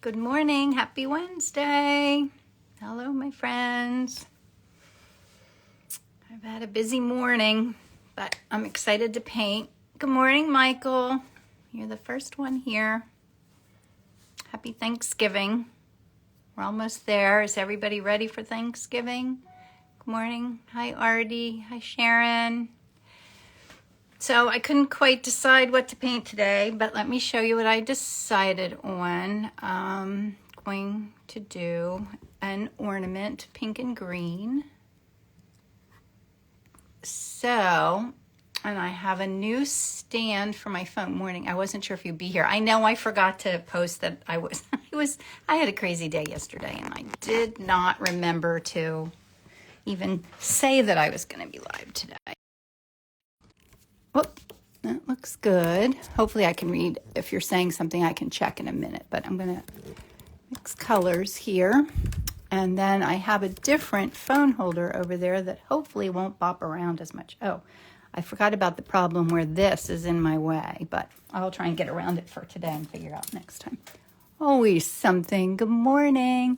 Good morning. Happy Wednesday. Hello, my friends. I've had a busy morning, but I'm excited to paint. Good morning, Michael. You're the first one here. Happy Thanksgiving. We're almost there. Is everybody ready for Thanksgiving? Good morning. Hi, Artie. Hi, Sharon. So I couldn't quite decide what to paint today, but let me show you what I decided on. I'm going to do an ornament, pink and green. So, and I have a new stand for my phone. Morning. I wasn't sure if you'd be here. I know I forgot to post that I had a crazy day yesterday, and I did not remember to even say that I was going to be live today. Oh, that looks good. Hopefully I can read. If you're saying something, I can check in a minute, but I'm going to mix colors here. And then I have a different phone holder over there that hopefully won't bop around as much. Oh, I forgot about the problem where this is in my way, but I'll try and get around it for today and figure out next time. Always something. Good morning.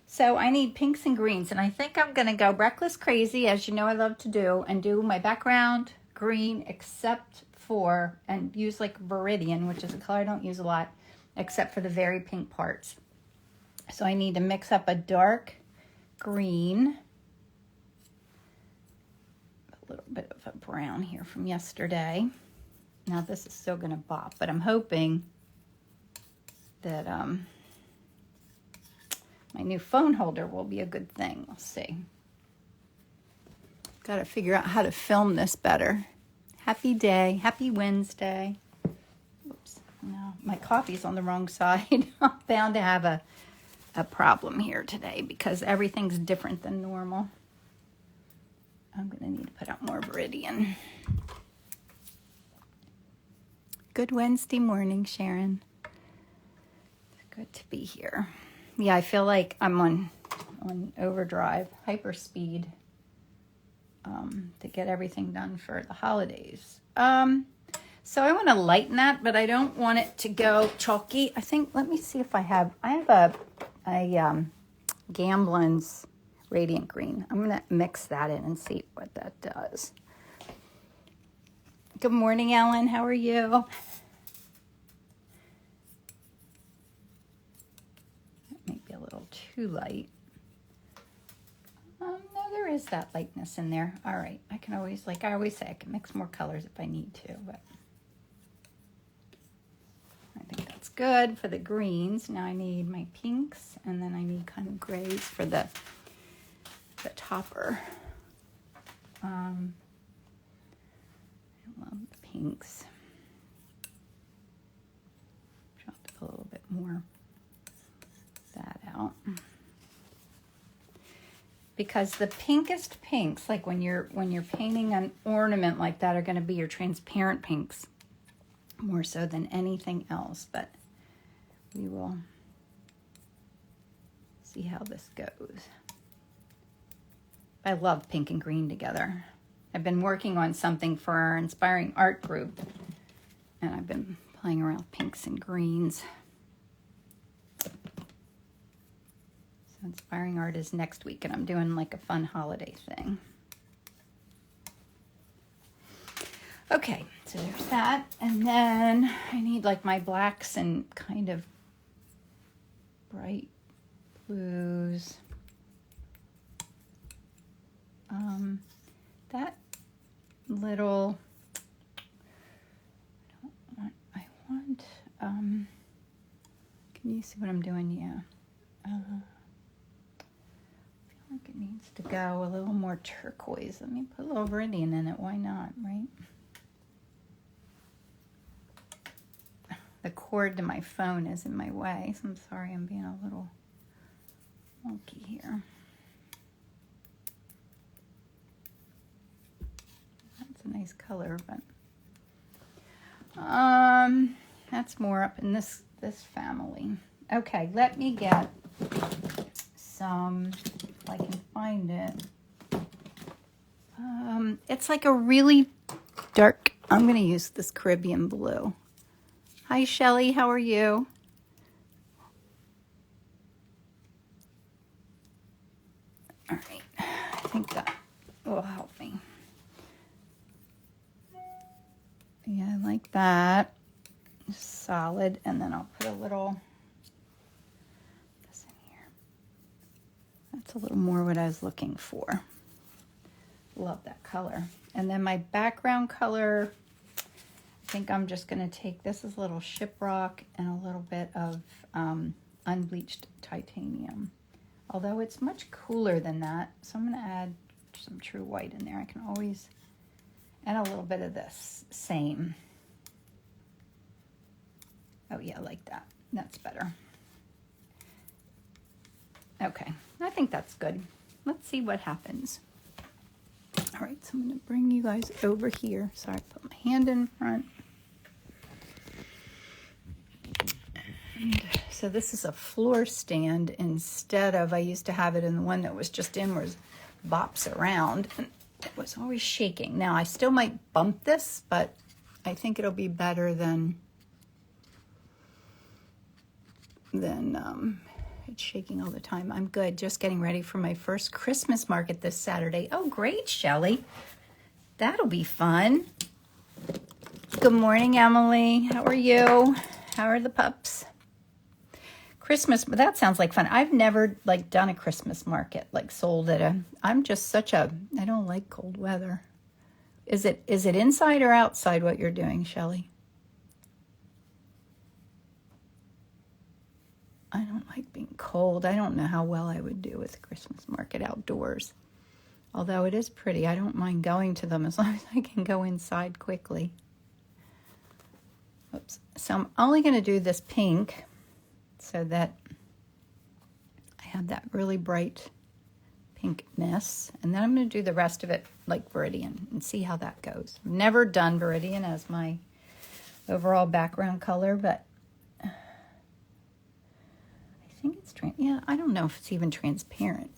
So I need pinks and greens, and I think I'm going to go reckless crazy, as you know I love to do, and do my background green except for, and use like Viridian, which is a color I don't use a lot, except for the very pink parts. So I need to mix up a dark green, a little bit of a brown here from yesterday. Now this is still going to bop, but I'm hoping that my new phone holder will be a good thing. We'll see. Got to figure out how to film this better. Happy day. Happy Wednesday. Oops. No, my coffee's on the wrong side. I'm bound to have a problem here today because everything's different than normal. I'm going to need to put out more Viridian. Good Wednesday morning, Sharon. It's good to be here. Yeah, I feel like I'm on overdrive, hyper speed, to get everything done for the holidays. So I want to lighten that, but I don't want it to go chalky. I think, let me see if I have a Gamblin's Radiant Green. I'm going to mix that in and see what that does. Good morning, Ellen. How are you? Maybe a little too light. No, there is that lightness in there. All right. I can always, like I always say, I can mix more colors if I need to, but I think that's good for the greens. Now I need my pinks, and then I need kind of grays for the topper. I love the pinks. Try to put a little bit more of that out. Because the pinkest pinks, like when you're painting an ornament like that, are going to be your transparent pinks more so than anything else. But we will see how this goes. I love pink and green together. I've been working on something for our Inspiring Art group, and I've been playing around with pinks and greens. Inspiring Art is next week, and I'm doing like a fun holiday thing. Okay, so there's that. And then I need like my blacks and kind of bright blues. That little, can you see what I'm doing? Yeah. Like it needs to go a little more turquoise. Let me put a little Viridian in it. Why not, right? The cord to my phone is in my way, so I'm sorry I'm being a little wonky here. That's a nice color, but that's more up in this family. Okay, let me get some, if I can find it. It's like a really dark, I'm going to use this Caribbean blue. Hi, Shelly. How are you? See, I like that. Solid, and then I'll put a little this in here. That's a little more what I was looking for. Love that color. And then my background color, I think I'm just going to take, this is a little shiprock and a little bit of unbleached titanium. Although it's much cooler than that, so I'm going to add some true white in there. I can always add a little bit of this same. Oh yeah, like that. That's better. Okay, I think that's good. Let's see what happens. All right, so I'm going to bring you guys over here. Sorry, put my hand in front. And so this is a floor stand instead of, I used to have it in the one that was just inwards, bops around, and it was always shaking. Now, I still might bump this, but I think it'll be better than it's shaking all the time. I'm good. Just getting ready for my first Christmas market this Saturday. Oh, great, Shelley. That'll be fun. Good morning, Emily. How are you? How are the pups? Christmas, but that sounds like fun. I've never like done a Christmas market, like sold at a, I'm just such a, I don't like cold weather. Is it inside or outside what you're doing, Shelley? I don't like being cold. I don't know how well I would do with a Christmas market outdoors. Although it is pretty. I don't mind going to them as long as I can go inside quickly. Oops. So I'm only going to do this pink so that I have that really bright pinkness. And then I'm going to do the rest of it like Viridian and see how that goes. I've never done Viridian as my overall background color, but I think it's, yeah, I don't know if it's even transparent.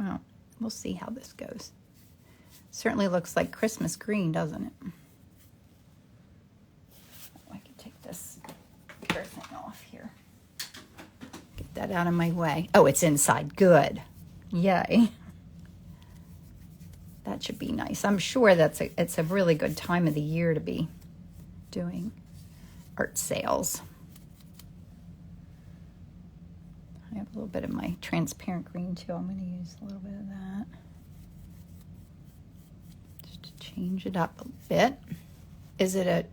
Well, we'll see how this goes. Certainly looks like Christmas green, doesn't it? Oh, I can take this hair thing off here. Get that out of my way. Oh, it's inside. Good. Yay. That should be nice. I'm sure it's a really good time of the year to be doing art sales. I have a little bit of my transparent green too. I'm going to use a little bit of that just to change it up a bit. Is it a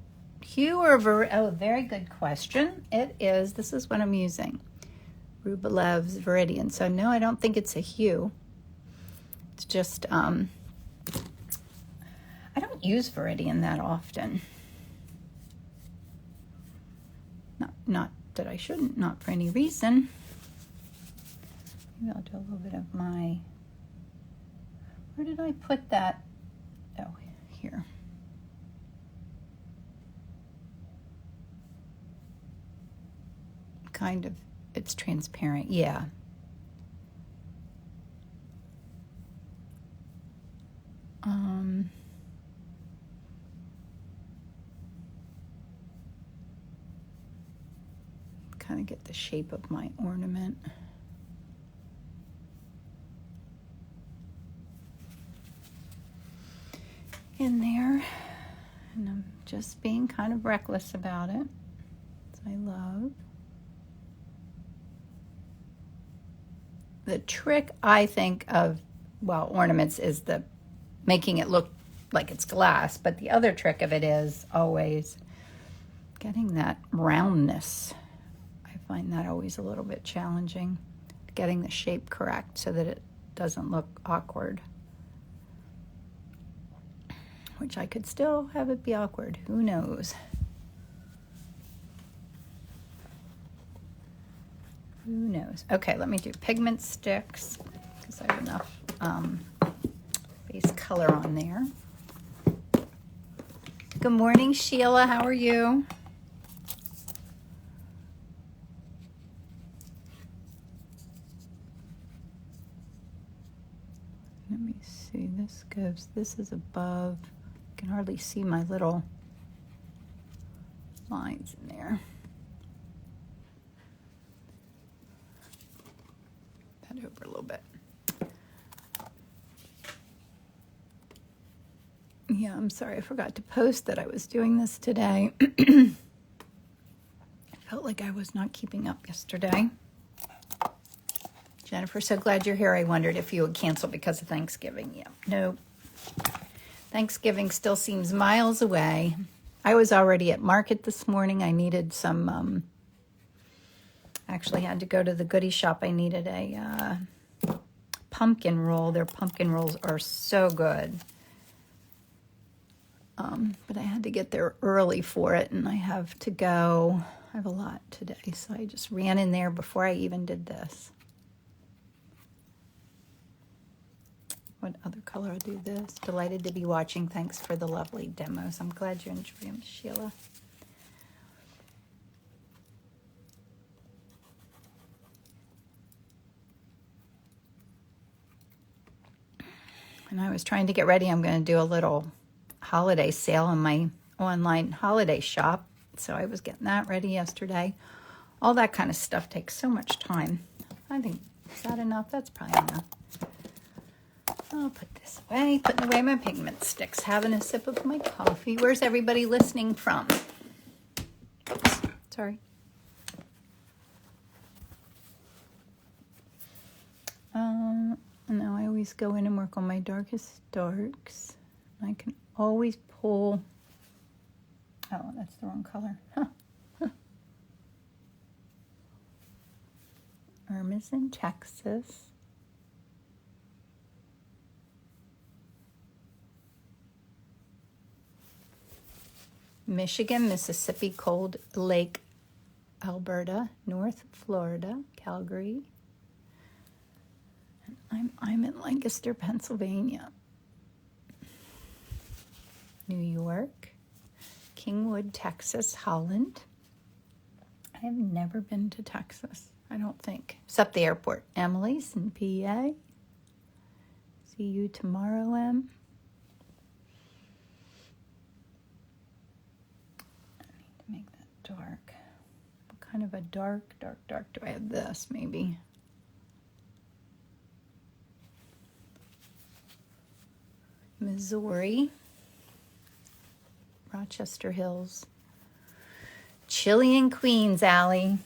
hue or oh, very good question. It is. This is what I'm using. Rubilev's Viridian. So no, I don't think it's a hue. It's just, I don't use Viridian that often. Not that I shouldn't, not for any reason. Maybe I'll do a little bit of my, where did I put that? Oh, here. Kind of, it's transparent, yeah. Kind of get the shape of my ornament. In there, and I'm just being kind of reckless about it, as I love. The trick, I think, of, well, ornaments is the making it look like it's glass, but the other trick of it is always getting that roundness. I find that always a little bit challenging, getting the shape correct so that it doesn't look awkward. Which I could still have it be awkward. Who knows? Who knows? Okay, let me do pigment sticks because I have enough base color on there. Good morning, Sheila. How are you? Let me see. This is above. I can hardly see my little lines in there. That over a little bit. Yeah, Yeah, I'm sorry I forgot to post that I was doing this today. I felt like I was not keeping up yesterday. Jennifer, so glad you're here. I wondered if you would cancel because of Thanksgiving. Yeah, no. Thanksgiving still seems miles away. I was already at market this morning. I needed some, actually had to go to the goodie shop. I needed a pumpkin roll. Their pumpkin rolls are so good. But I had to get there early for it, and I have to go. I have a lot today, so I just ran in there before I even did this. What other color? I'll do this. Delighted to be watching. Thanks for the lovely demos. I'm glad you enjoy them, Sheila. And I was trying to get ready. I'm going to do a little holiday sale on my online holiday shop. So I was getting that ready yesterday. All that kind of stuff takes so much time. I think, is that enough? That's probably enough. I'll put this away, putting away my pigment sticks, having a sip of my coffee. Where's everybody listening from? Oops, sorry. No, I always go in and work on my darkest darks. I can always pull. Oh, that's the wrong color. Huh. Irma's in Texas. Michigan, Mississippi, Cold Lake, Alberta, North Florida, Calgary. And I'm in Lancaster, Pennsylvania. New York, Kingwood, Texas, Holland. I have never been to Texas, I don't think, except the airport. Emily's in PA. See you tomorrow, Em. Make that dark. What kind of a dark do I have? This maybe. Missouri, Rochester Hills, Chilly in Queens, Allie.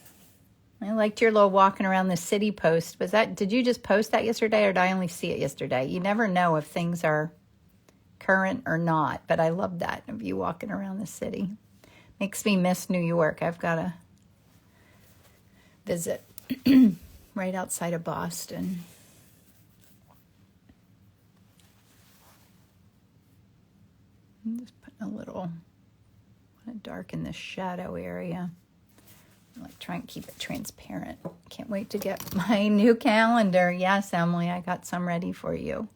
I liked your little walking around the city post. Did you just post that yesterday, or did I only see it yesterday? You never know if things are current or not, but I love that of you walking around the city. Makes me miss New York. I've got to visit right outside of Boston. I'm just putting a little dark in the shadow area. I like try and keep it transparent. Can't wait to get my new calendar. Yes, Emily, I got some ready for you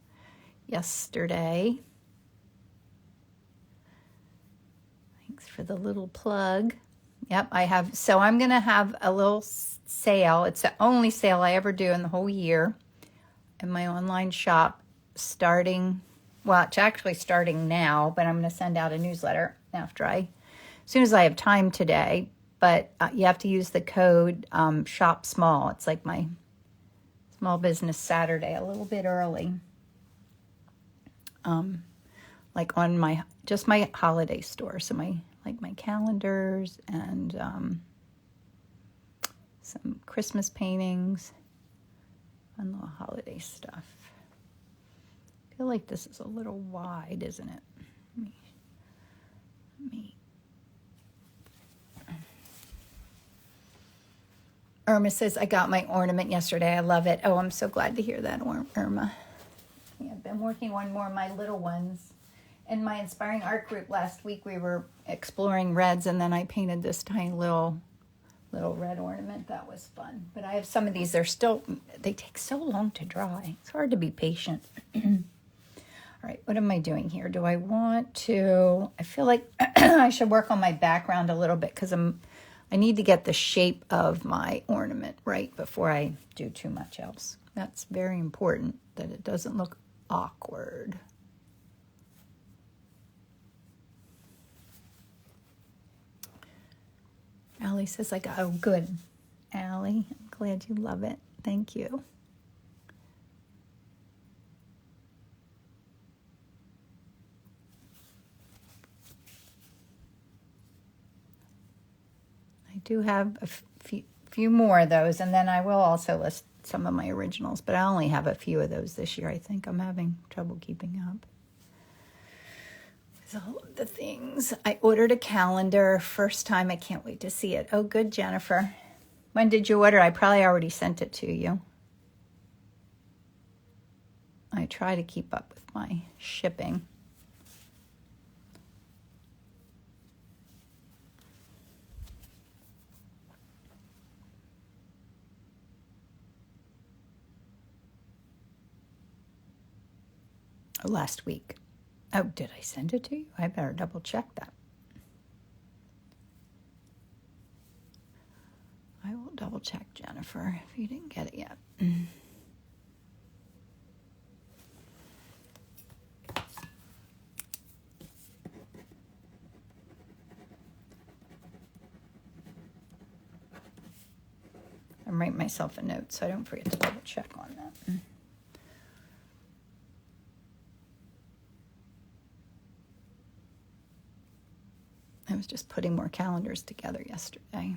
yesterday. Thanks for the little plug. Yep, I have. So I'm going to have a little sale. It's the only sale I ever do in the whole year in my online shop starting. Well, it's actually starting now, but I'm going to send out a newsletter as soon as I have time today. But you have to use the code Shop Small. It's like my Small Business Saturday, a little bit early. Like on my holiday store. So my calendars and some Christmas paintings and little holiday stuff. I feel like this is a little wide, isn't it? Let me. Irma says, I got my ornament yesterday. I love it. Oh, I'm so glad to hear that, Irma. Yeah, I've been working on more of my little ones. In my Inspiring Art group last week, we were exploring reds, and then I painted this tiny little red ornament. That was fun. But I have some of these. They take so long to dry. It's hard to be patient. All right, what am I doing here? Do I want to, I feel like I should work on my background a little bit because I need to get the shape of my ornament right before I do too much else. That's very important that it doesn't look awkward. Allie says oh, good. Allie, I'm glad you love it. Thank you. do have a few more of those, and then I will also list some of my originals, but I only have a few of those this year. I think I'm having trouble keeping up with all of the things. I ordered a calendar. First time. I can't wait to see it. Oh, good, Jennifer. When did you order? I probably already sent it to you. I try to keep up with my shipping. Last week. Oh, did I send it to you? I better double check that. I will double check, Jennifer, if you didn't get it yet. I'm writing myself a note so I don't forget to double check on that. I was just putting more calendars together yesterday.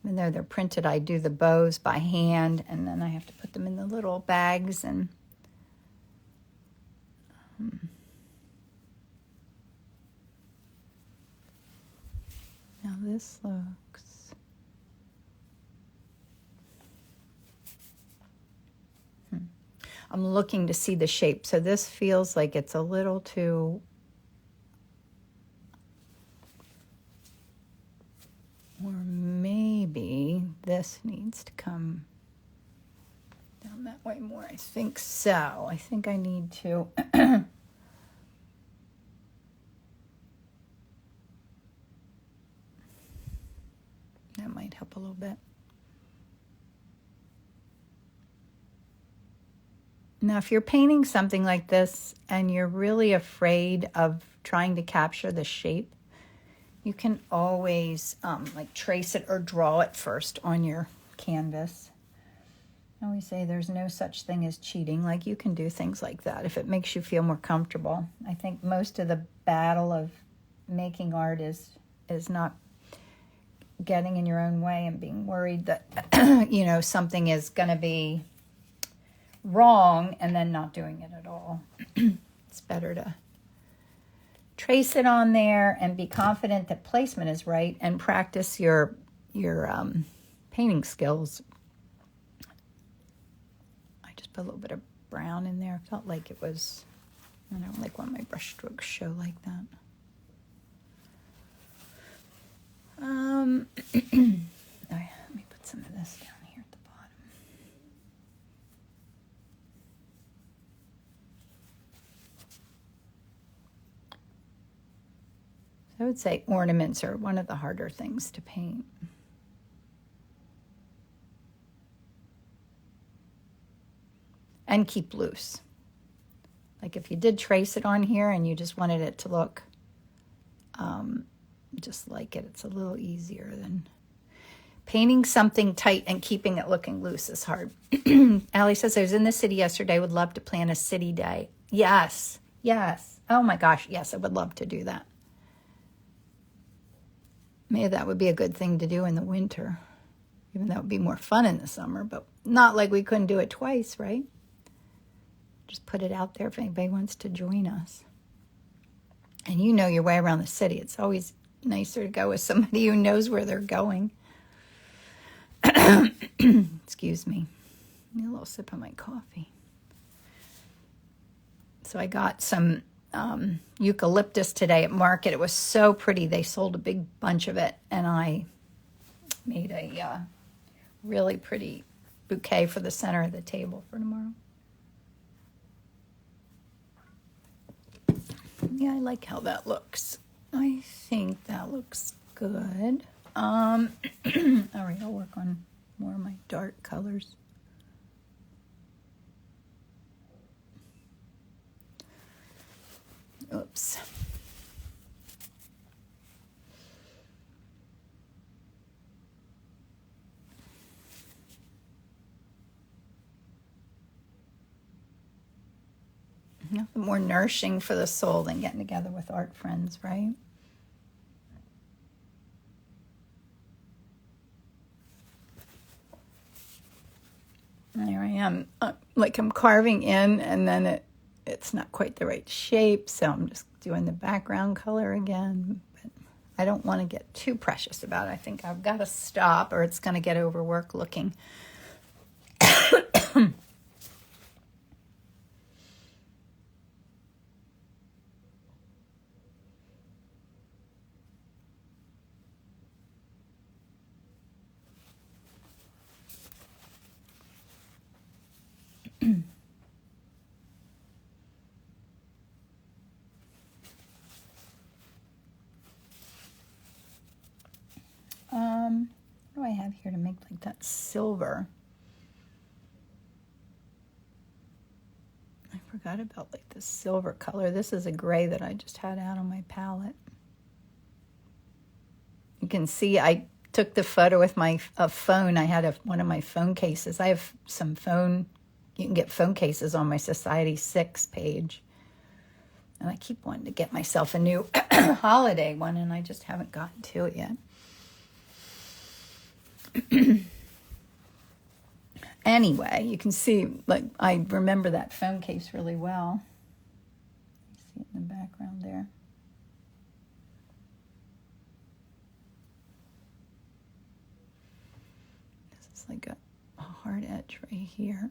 Even though they're printed, I do the bows by hand, and then I have to put them in the little bags. And now this looks... I'm looking to see the shape. So this feels like it's a little too... Or maybe this needs to come down that way more. I think so. I think I need to... That might help a little bit. Now, if you're painting something like this and you're really afraid of trying to capture the shape, you can always like trace it or draw it first on your canvas. I always say there's no such thing as cheating. Like, you can do things like that if it makes you feel more comfortable. I think most of the battle of making art is not getting in your own way and being worried that you know, something is going to be wrong and then not doing it at all. It's better to trace it on there and be confident that placement is right and practice your painting skills. I just put a little bit of brown in there. I felt like it was, I don't like when my brush strokes show like that. Let me put some of this down here at the bottom. I would say ornaments are one of the harder things to paint. And keep loose. Like, if you did trace it on here and you just wanted it to look just like it, it's a little easier than painting something tight and keeping it looking loose is hard. Allie says, I was in the city yesterday, would love to plan a city day. Yes, yes. Oh my gosh, yes, I would love to do that. Maybe that would be a good thing to do in the winter. Even though it would be more fun in the summer, but not like we couldn't do it twice, right? Just put it out there if anybody wants to join us. And you know your way around the city. It's always nicer to go with somebody who knows where they're going. Excuse me. Need a little sip of my coffee. So I got some eucalyptus today at market. It was so pretty. They sold a big bunch of it, and I made a really pretty bouquet for the center of the table for tomorrow. Yeah, I like how that looks. I think that looks good. All right, I'll work on more of my dark colors. Oops. Nothing more nourishing for the soul than getting together with art friends, right? am like I'm carving in, and then it's not quite the right shape, so I'm just doing the background color again. But I don't want to get too precious about it. I think I've got to stop, or it's going to get overworked looking. What do I have here to make like that silver? I forgot about like the silver color. This is a gray that I just had out on my palette. You can see I took the photo with my phone. I had one of my phone cases. I have some phone, you can get phone cases on my Society 6 page. And I keep wanting to get myself a new holiday one, and I just haven't gotten to it yet. Anyway, you can see, like, I remember that phone case really well. You see it in the background there. This is like a hard edge right here.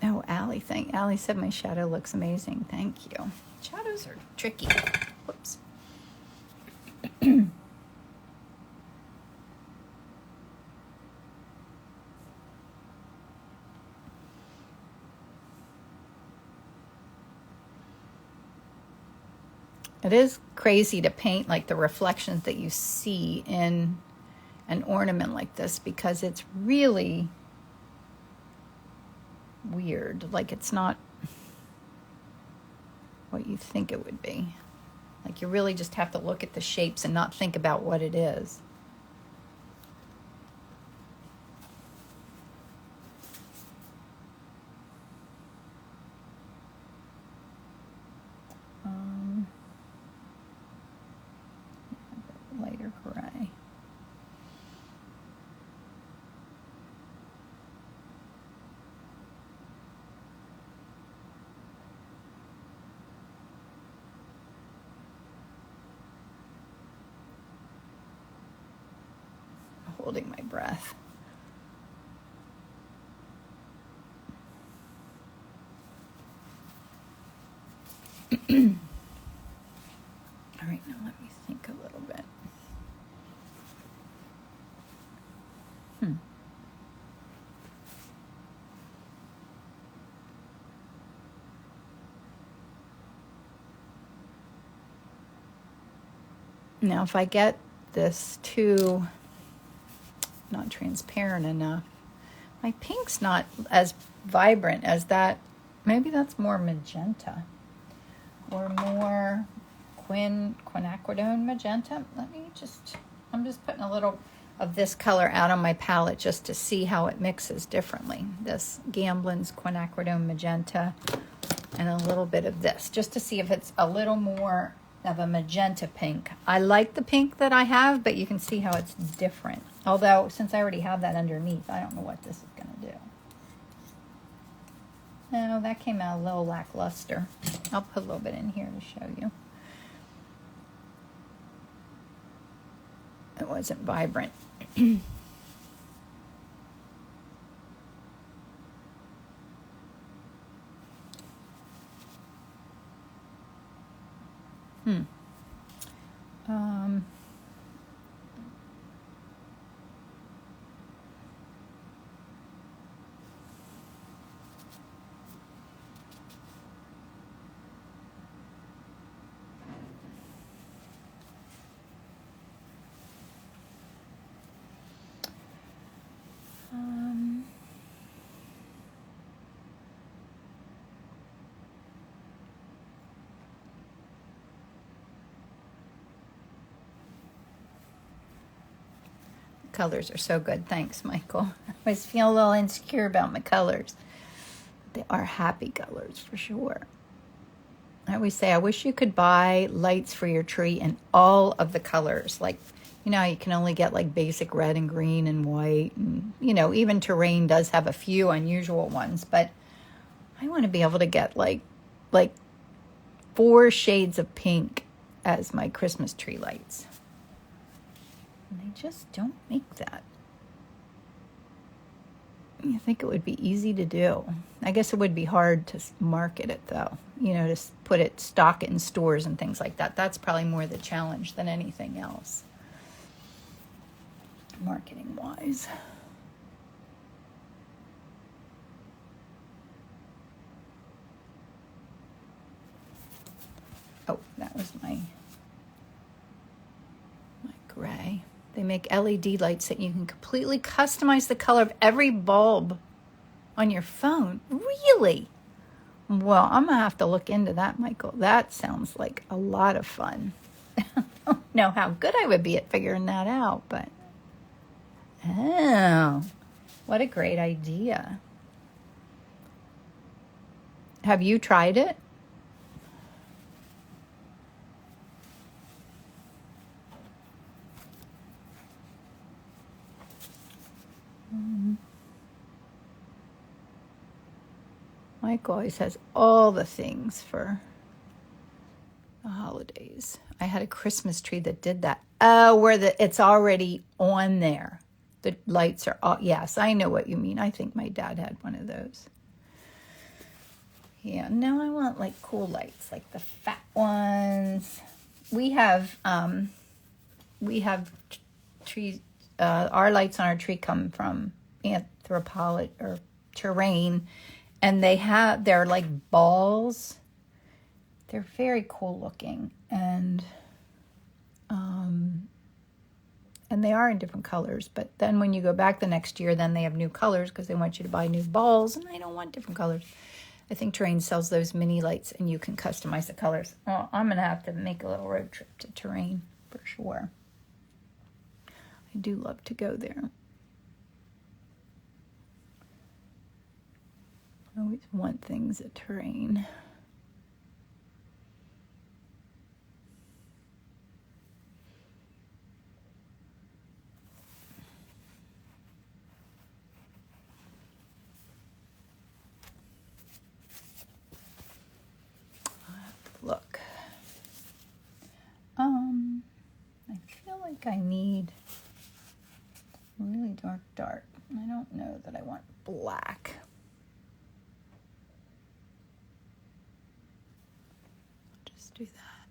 Oh, Allie said my shadow looks amazing. Thank you. Shadows are tricky. Whoops. It is crazy to paint like the reflections that you see in an ornament like this, because it's really weird. Like, it's not what you think it would be. Like, you really just have to look at the shapes and not think about what it is. Lighter gray. Holding my breath. All right, now let me think a little bit. Now, if I get this too not transparent enough, my pink's not as vibrant as that. Maybe that's more magenta or more quinacridone magenta. I'm just putting a little of this color out on my palette just to see how it mixes differently. This Gamblin's quinacridone magenta and a little bit of this, just to see if it's a little more of a magenta pink. I like the pink that I have, but you can see how it's different. Although, since I already have that underneath, I don't know what this is going to do. No, that came out a little lackluster. I'll put a little bit in here to show you. It wasn't vibrant. Colors are so good. Thanks, Michael. I was feeling a little insecure about my colors. They are happy colors for sure. I always say, I wish you could buy lights for your tree in all of the colors. Like, you know, you can only get like basic red and green and white. And, you know, even Terrain does have a few unusual ones. But I want to be able to get like 4 shades of pink as my Christmas tree lights. And they just don't make that. I think it would be easy to do. I guess it would be hard to market it though. You know, to put it, stock it in stores and things like that. That's probably more the challenge than anything else, marketing wise. Oh, that was my gray. They make LED lights that you can completely customize the color of every bulb on your phone. Really? Well, I'm going to have to look into that, Michael. That sounds like a lot of fun. I don't know how good I would be at figuring that out, but oh, what a great idea. Have you tried it? Mike always has all the things for the holidays. I had a Christmas tree that did that. Oh, where it's already on there. The lights are all, yes, I know what you mean. I think my dad had one of those. Yeah, no, I want like cool lights, like the fat ones. We have trees. Our lights on our tree come from Terrain, and they're like balls. They're very cool looking, and they are in different colors. But then when you go back the next year, then they have new colors because they want you to buy new balls, and I don't want different colors. I think Terrain sells those mini lights, and you can customize the colors. Oh, I'm gonna have to make a little road trip to Terrain for sure. I do love to go there. I always want things at Terrain. Look. I feel like I need really dark. I don't know that I want black. Just do that.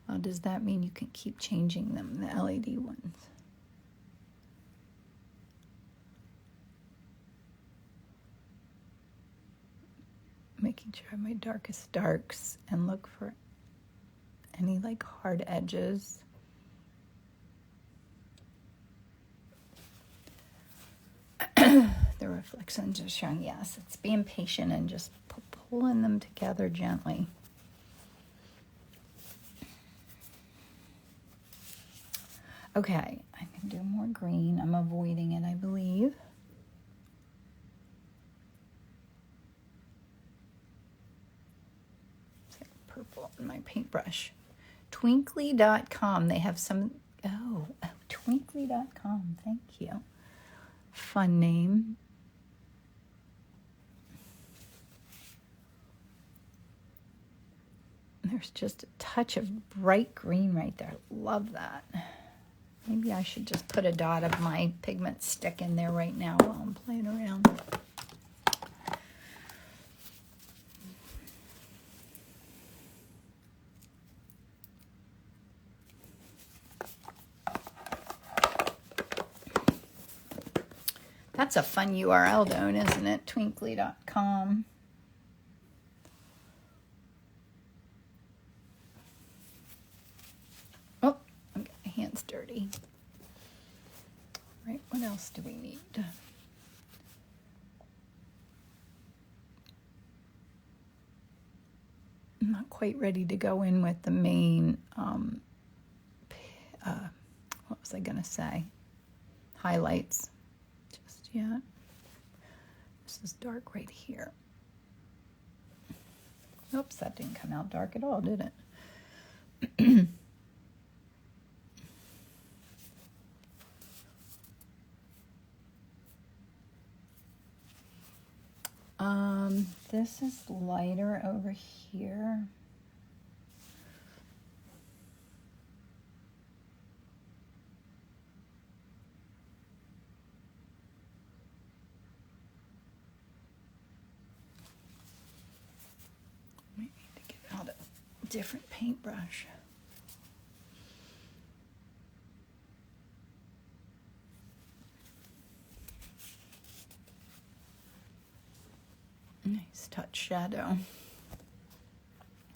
Well, does that mean you can keep changing them, the LED ones? Making sure I have my darkest darks and look for any like hard edges. The reflections are showing, yes, it's being patient and just pulling them together gently. Okay, I can do more green. I'm avoiding it, I believe. Purple in my paintbrush. Twinkly.com. They have some, twinkly.com. Thank you. Fun name. There's just a touch of bright green right there. Love that. Maybe I should just put a dot of my pigment stick in there right now while I'm playing around. That's a fun URL, though, isn't it? Twinkly.com. Oh, I'm getting my hands dirty. Right, what else do we need? I'm not quite ready to go in with the main, what was I going to say? Highlights. Yeah, This is dark right here. Oops, that didn't come out dark at all, did it? This is lighter over here. Might need to get out a different paintbrush. Nice touch shadow.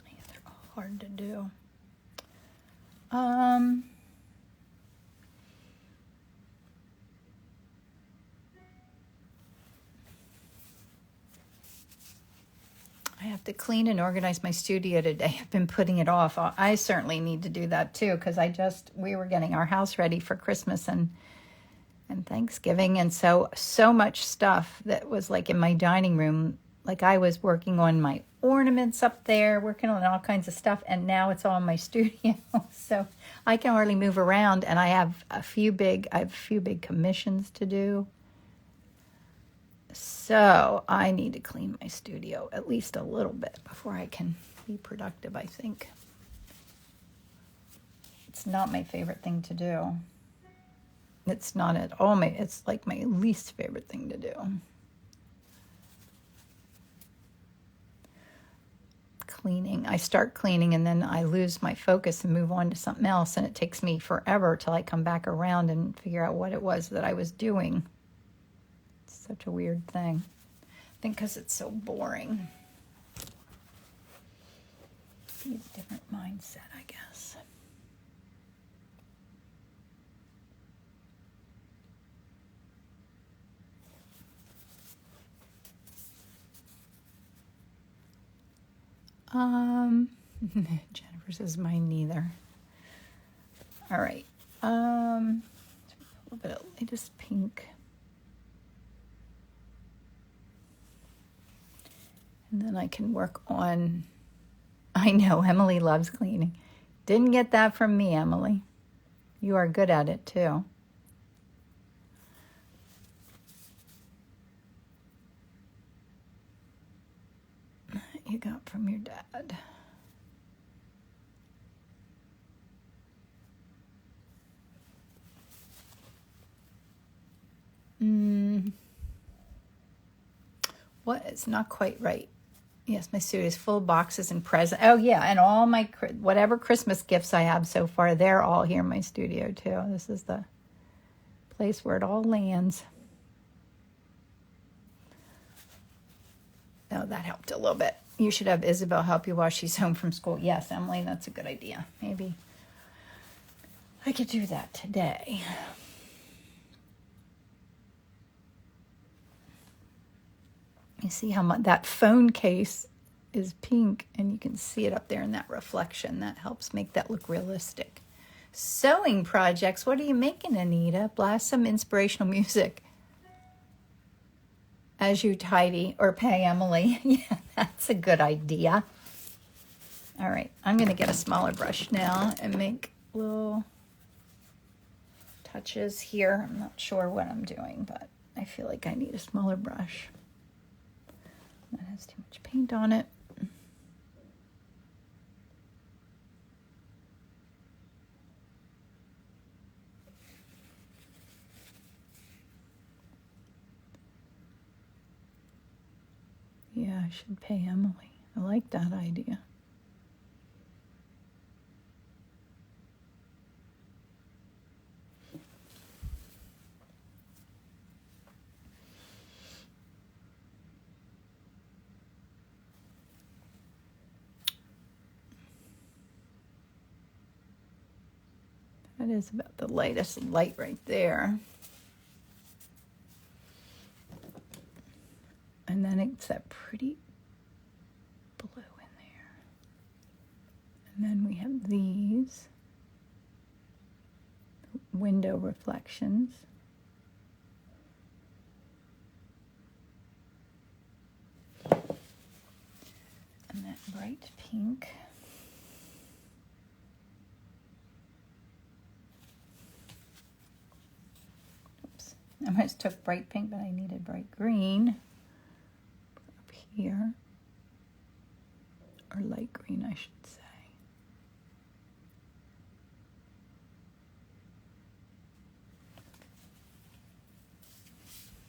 Yeah, they're all hard to do. I have to clean and organize my studio today. I've been putting it off. I certainly need to do that too, because we were getting our house ready for Christmas and Thanksgiving, and so much stuff that was like in my dining room. Like I was working on my ornaments up there, working on all kinds of stuff, and now it's all in my studio. So I can hardly move around, and I have a few big commissions to do. So I need to clean my studio at least a little bit before I can be productive, I think. It's not my favorite thing to do. It's not at all it's like my least favorite thing to do. Cleaning. I start cleaning and then I lose my focus and move on to something else, and it takes me forever till I come back around and figure out what it was that I was doing. It's such a weird thing. I think because it's so boring. It's a different mindset, I guess. Jennifer says mine neither. All right. A little bit of lightest pink. And then I can work on, I know Emily loves cleaning. Didn't get that from me, Emily. You are good at it too. You got from your dad. What? It's not quite right. Yes, my studio is full of boxes and presents. Oh yeah, and all my whatever Christmas gifts I have so far, they're all here in my studio too. This is the place where it all lands. Oh, that helped a little bit. You should have Isabel help you while she's home from school. Yes, Emily, that's a good idea. Maybe I could do that today. You see how much that phone case is pink, and you can see it up there in that reflection. That helps make that look realistic. Sewing projects. What are you making, Anita? Blast some inspirational music as you tidy, or pay Emily. Yeah, that's a good idea. All right, I'm going to get a smaller brush now and make little touches here. I'm not sure what I'm doing, but I feel like I need a smaller brush. That has too much paint on it. Yeah, I should pay Emily. I like that idea. That is about the lightest light right there. And then it's that pretty blue in there. And then we have these window reflections. bright pink. Oops. I almost took bright pink, but I needed bright green. Up here. Or light green, I should say.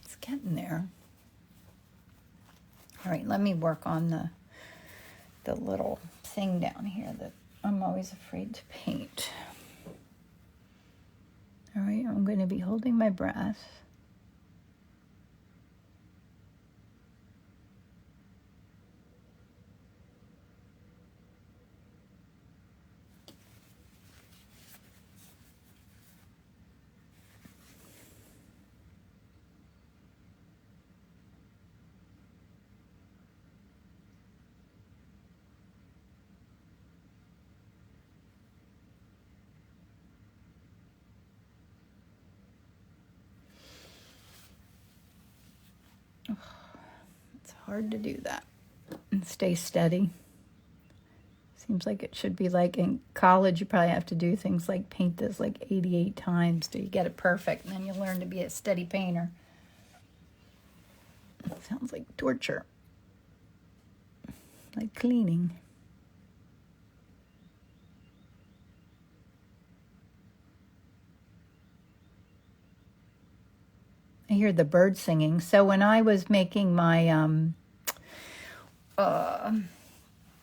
It's getting there. All right, let me work on the little thing down here that I'm always afraid to paint. All right, I'm going to be holding my breath. It's hard to do that and stay steady. Seems like it should be like in college, you probably have to do things like paint this like 88 times till you get it perfect, and then you learn to be a steady painter. It sounds like torture, like cleaning. I hear the birds singing. So when I was making my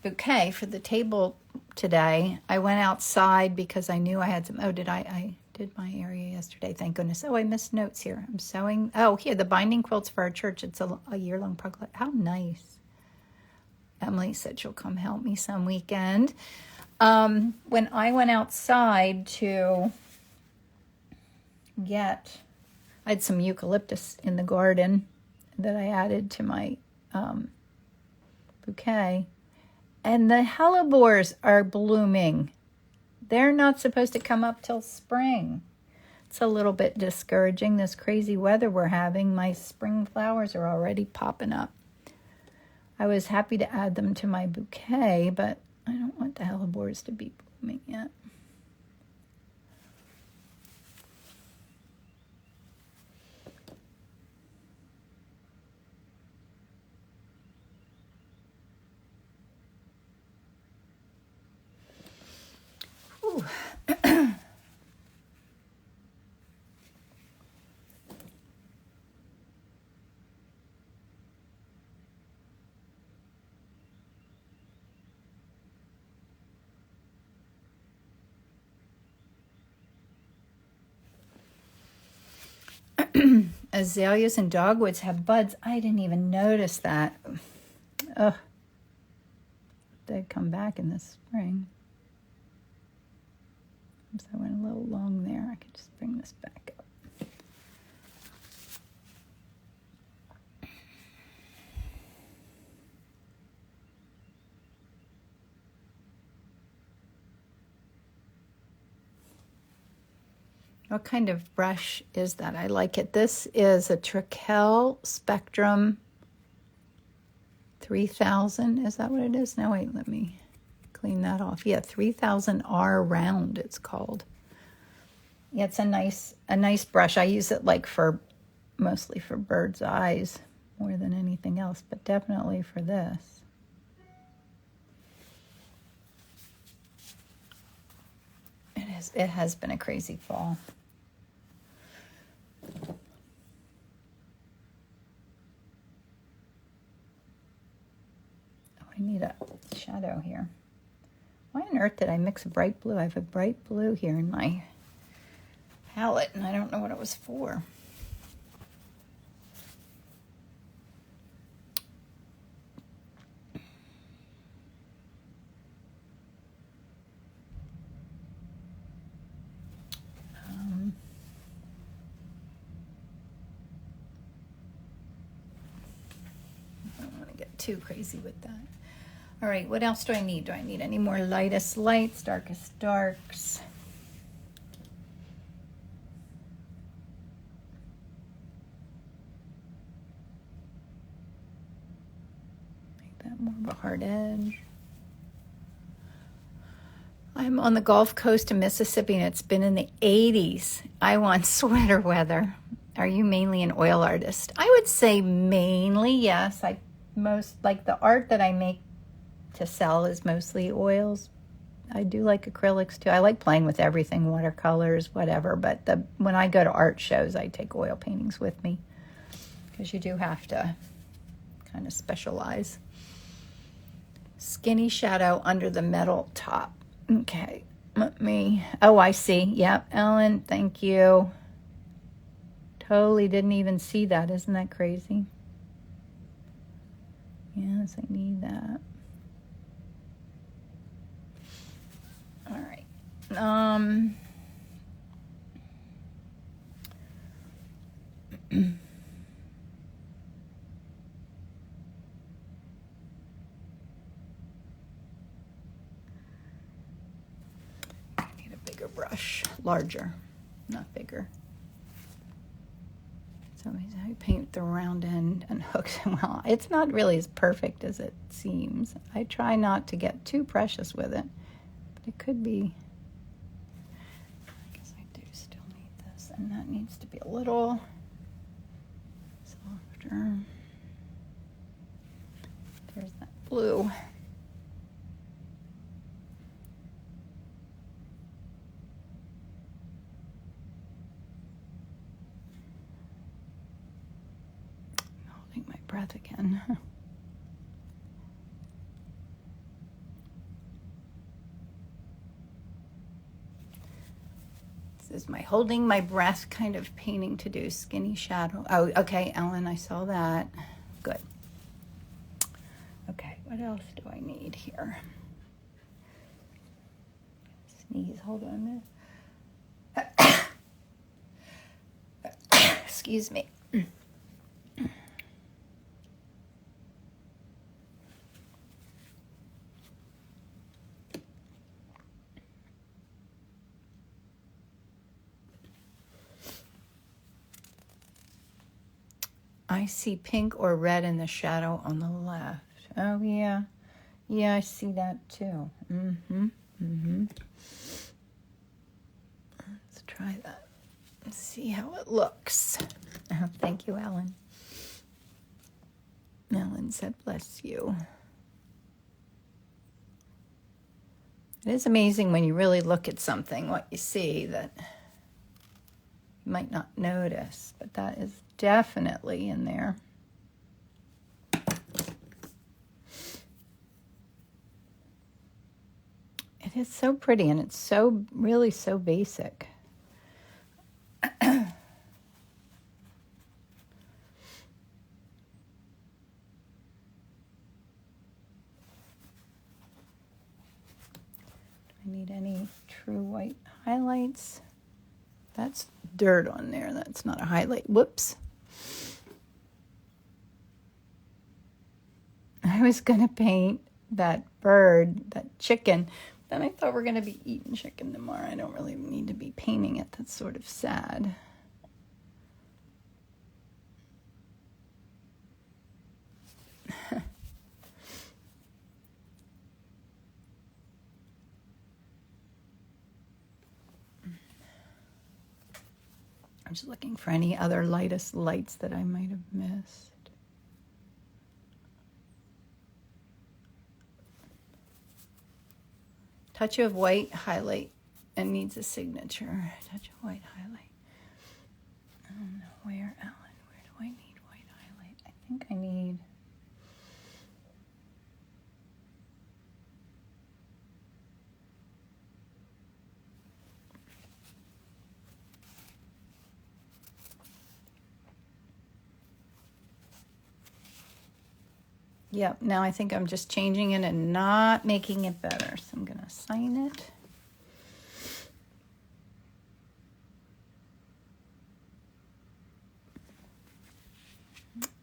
bouquet for the table today, I went outside because I knew I had some. Oh, I did my area yesterday, thank goodness. Oh, I missed notes here. I'm sewing. Oh, here, the binding quilts for our church. It's a year-long project. How nice. Emily said she'll come help me some weekend. When I went outside to get... I had some eucalyptus in the garden that I added to my bouquet. And the hellebores are blooming. They're not supposed to come up till spring. It's a little bit discouraging, this crazy weather we're having. My spring flowers are already popping up. I was happy to add them to my bouquet, but I don't want the hellebores to be blooming yet. Azaleas and dogwoods have buds. I didn't even notice that. Ugh. They'd come back in the spring. So I went a little long there. I could just bring this back up. What kind of brush is that? I like it. This is a Trekell Spectrum 3000. Is that what it is? Now wait, let me clean that off. Yeah, 3000R round it's called. Yeah, it's a nice brush. I use it like mostly for bird's eyes more than anything else, but definitely for this. It has been a crazy fall. Oh, I need a shadow here. Why on earth did I mix a bright blue? I have a bright blue here in my palette, and I don't know what it was for. Too crazy with that. All right, what else do I need? Do I need any more lightest lights, darkest darks? Make that more of a hard edge. I'm on the Gulf Coast of Mississippi and it's been in the 80s. I want sweater weather. Are you mainly an oil artist? I would say mainly, yes. Most like the art that I make to sell is mostly oils. I do like acrylics too. I like playing with everything, watercolors, whatever. But when I go to art shows, I take oil paintings with me because you do have to kind of specialize. Skinny shadow under the metal top. Okay, let me, oh, I see. Yep, Ellen, thank you. Totally didn't even see that. Isn't that crazy? Yes, I need that. All right. I need a bigger brush, larger, not bigger. So I paint the round end and hooks. Well, it's not really as perfect as it seems. I try not to get too precious with it, but it could be. I guess I do still need this, and that needs to be a little softer. There's that blue. Breath again. This is my holding my breath kind of painting to do. Skinny shadow. Oh, okay, Ellen, I saw that. Good. Okay, what else do I need here? Sneeze, hold on a minute. Excuse me. I see pink or red in the shadow on the left. Oh, yeah. Yeah, I see that too. Let's try that. Let's see how it looks. Oh, thank you, Ellen. Ellen said, bless you. It is amazing when you really look at something, what you see that you might not notice, but that is definitely in there. It is so pretty, and it's so, really so basic. I need any true white highlights. That's dirt on there. That's not a highlight. Whoops. I was going to paint that bird, that chicken. Then I thought we're going to be eating chicken tomorrow. I don't really need to be painting it. That's sort of sad. I'm just looking for any other lights that I might have missed. Touch of white highlight and needs a signature. Touch of white highlight. I don't know where, Ellen. Where do I need white highlight? I think I need. Yep, now I think I'm just changing it and not making it better. So I'm going to sign it.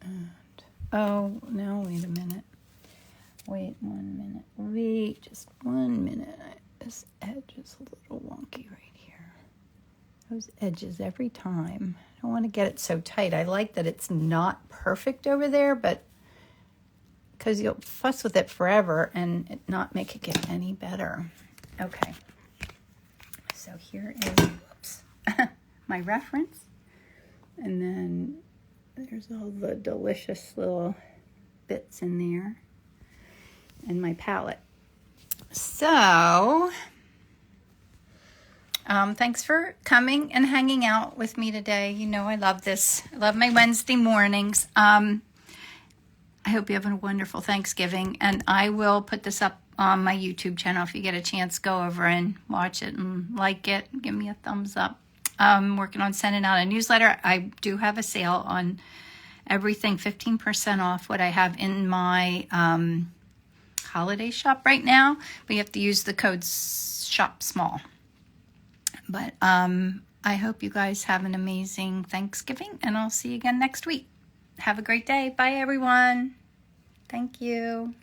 And, oh, no, wait a minute. Wait 1 minute. Wait just 1 minute. This edge is a little wonky right here. Those edges every time. I don't want to get it so tight. I like that it's not perfect over there, but because you'll fuss with it forever and it not make it get any better. Okay, So here is, whoops, my reference. And then there's all the delicious little bits in there. And my palette. So, thanks for coming and hanging out with me today. You know I love this. I love my Wednesday mornings. I hope you have a wonderful Thanksgiving, and I will put this up on my YouTube channel. If you get a chance, go over and watch it and like it. Give me a thumbs up. I'm working on sending out a newsletter. I do have a sale on everything, 15% off what I have in my holiday shop right now, but you have to use the code SHOPSMALL. But I hope you guys have an amazing Thanksgiving, and I'll see you again next week. Have a great day. Bye, everyone. Thank you.